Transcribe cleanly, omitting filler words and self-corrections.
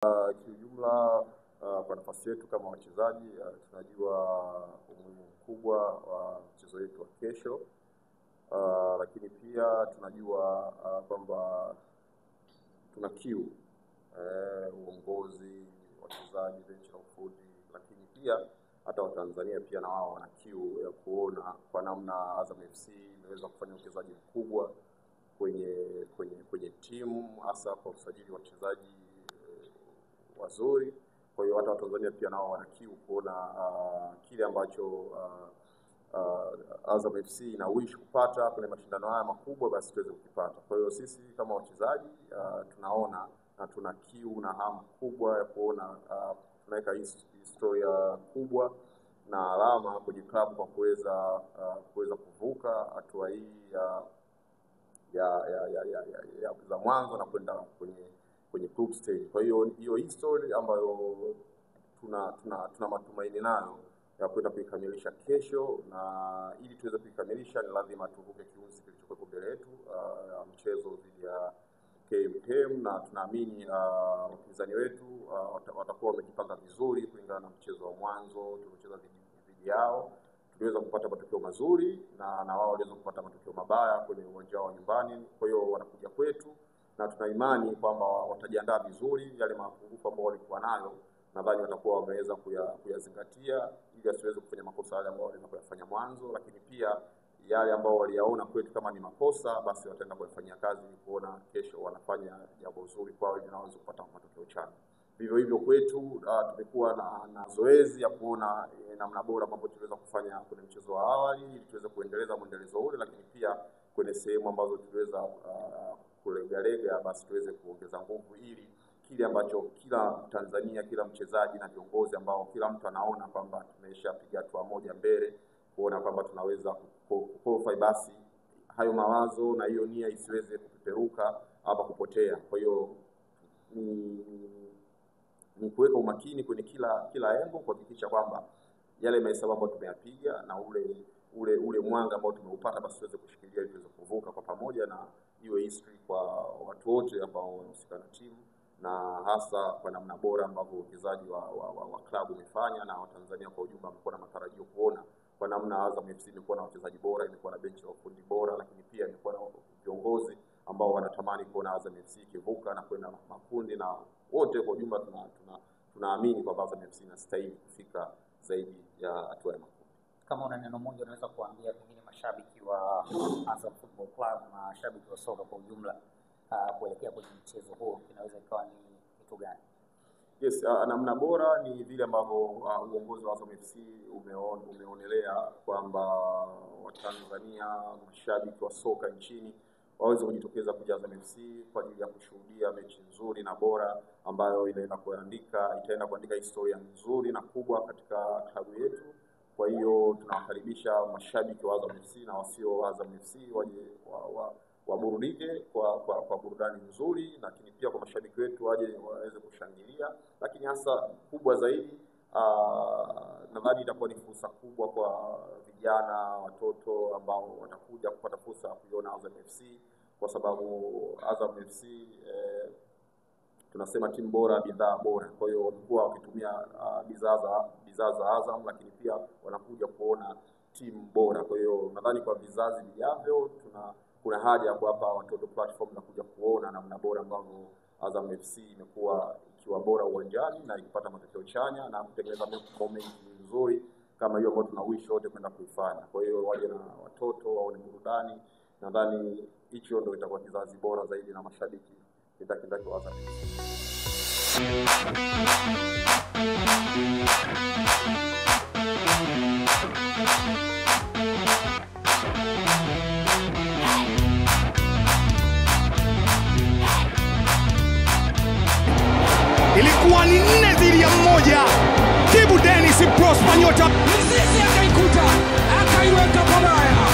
Kiujumla, kwa nafasi yetu kama wachezaji tunajua umuhimu mkubwa wa mchezo wetu wa kesho, lakini pia tunajua kwamba tuna kiu uongozi, wachezaji, benchi la ufundi, lakini pia hata Watanzania pia na wao wana kiu ya kuona kwa namna Azam FC inaweza kufanya uchezaji mkubwa kwenye timu, hasa kwa usajili wa wachezaji wazuri. Kwa hiyo hata Watanzania pia nao wana kiu kuona kile ambacho Azam FC ina wish kupata kwenye mashindano haya makubwa, basi tuweze kukipata. Kwa hiyo sisi kama wachezaji tunaona na tuna kiu na hamu kubwa ya kuona tunaweka historia kubwa na alama kwenye klabu kwa kuweza kuvuka hatua hii ya mwanzo na kwenda kwenye group stage. Kwa hiyo history ambayo tuna matumaini nayo ya kwenda kuikamilisha kesho, na ili tuweze kuikamilisha ni lazima tuvuke kiunzi kilichokuwa mbele yetu, mchezo dhidi ya KMKM, na tunaamini wapinzani wetu watakuwa wamejipanga vizuri kulingana na mchezo wa mwanzo tuliocheza dhidi yao. Tuliweza kupata matokeo mazuri na wao waliweza kupata matokeo mabaya kwenye uwanja wa nyumbani. Kwa hiyo wanakuja kwetu na tuna imani kwamba watajiandaa vizuri. Yale mapungufu ambayo walikuwa nayo nadhani watakuwa wameweza kuyazingatia ili asiweze kufanya makosa yale ambayo waliweza kuyafanya mwanzo, lakini pia yale ambao waliyaona kwetu kama ni makosa, basi wataenda kuyafanyia kazi kuona kesho wanafanya jambo zuri kwao ili naweza kupata matokeo chanya. Vivyo hivyo kwetu tumekuwa na zoezi ya kuona namna bora ambapo tuweza kufanya kwenye mchezo wa awali ili tuweze kuendeleza mwendelezo ule, lakini pia kwenye sehemu ambazo tuweza kulegalega basi tuweze kuongeza nguvu ili kile ambacho kila Tanzania, kila mchezaji na viongozi ambao kila mtu anaona kwamba tumeshapiga hatua moja mbele, kuona kwamba tunaweza kuqualify, basi hayo mawazo na hiyo nia isiweze kupeperuka hapa kupotea. Kwa hiyo ni kuweka umakini kwenye kila engo kuhakikisha kwamba yale mahesabu ambayo tumeyapiga na ule mwanga ambao tumeupata basi tuweze kushikilia ili tuweze kuvuka kwa pamoja, na iwe history kwa watu wote ambao wanahusika na timu, na hasa kwa namna bora ambavyo uwekezaji wa klabu umefanya na Watanzania kwa ujumla wamekuwa na matarajio kuona kwa namna Azam FC imekuwa na wachezaji bora, imekuwa na benchi la ufundi bora, lakini pia imekuwa na viongozi ambao wanatamani kuona Azam FC ikivuka na kwenda makundi, na wote kwa ujumla tunaamini kwamba Azam FC inastahili kufika zaidi ya hatua ya makundi. Kama una neno moja unaweza kuambia pengine mashabiki wa Azam Football Club na mashabiki wa soka kwa ujumla kuelekea kwenye mchezo huo, inaweza ikawa ni kitu gani? Yes, namna bora ni vile ambavyo uongozi wa Azam FC umeonelea kwamba Watanzania, mashabiki wa soka nchini waweze kujitokeza kuja Azam FC kwa ajili ya kushuhudia mechi nzuri na bora ambayo itaenda kuandika historia nzuri na kubwa katika klabu yetu. Kwa hiyo tunawakaribisha mashabiki wa Azam FC na wasio Azam FC waje waburudike kwa burudani nzuri, lakini pia kwa mashabiki wetu waje waweze kushangilia, lakini hasa kubwa zaidi nadhani itakuwa ni fursa kubwa kwa vijana, watoto ambao watakuja kupata fursa ya kuiona Azam FC, kwa sababu Azam FC tunasema timu bora, bidhaa bora. Kwa hiyo wamekuwa wakitumia bidhaa za Azam, lakini pia wanakuja kuona timu bora. Kwa hiyo nadhani kwa vizazi vijavyo kuna haja ya kuwapa watoto platform na kuja kuona namna bora ambavyo Azam FC imekuwa ikiwa bora uwanjani na ikipata matokeo chanya na kutengeneza moment nzuri kama hiyo ambayo tuna wish wote kwenda kuifanya. Kwa hiyo waje na watoto waone burudani. Nadhani hicho ndio itakuwa kizazi bora zaidi na mashabiki kitaki wa Azam FC. Ilikuwa ni 4-1. Kibu Dennis Prosper nyota Mzizi akaikuta akaiweka pabaya.